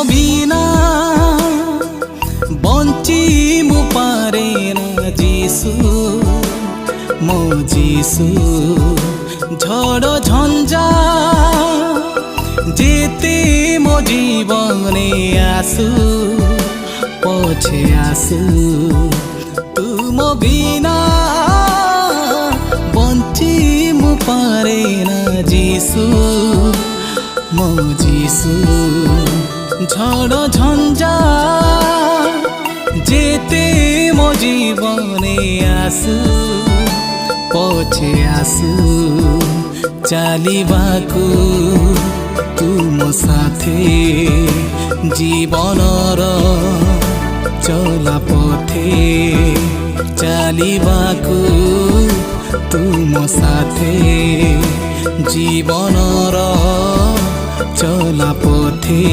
বিনা বঞ্চি মু পারে না যিশু মো যিশু ঝড় ঝঞ্ঝা যেতে মো জীবনে আসু পছে আসু তুম বিনা বঞ্চি মু পারে না যিশু মো যিশু ঝড় ঝঞ্ঝা যেতে মো জীবনে আসু পছে আসু চালিবাকু তুম সাথে জীবনর চলা পথে চালিবাকু তুম সাথে জীবনর চলা পথে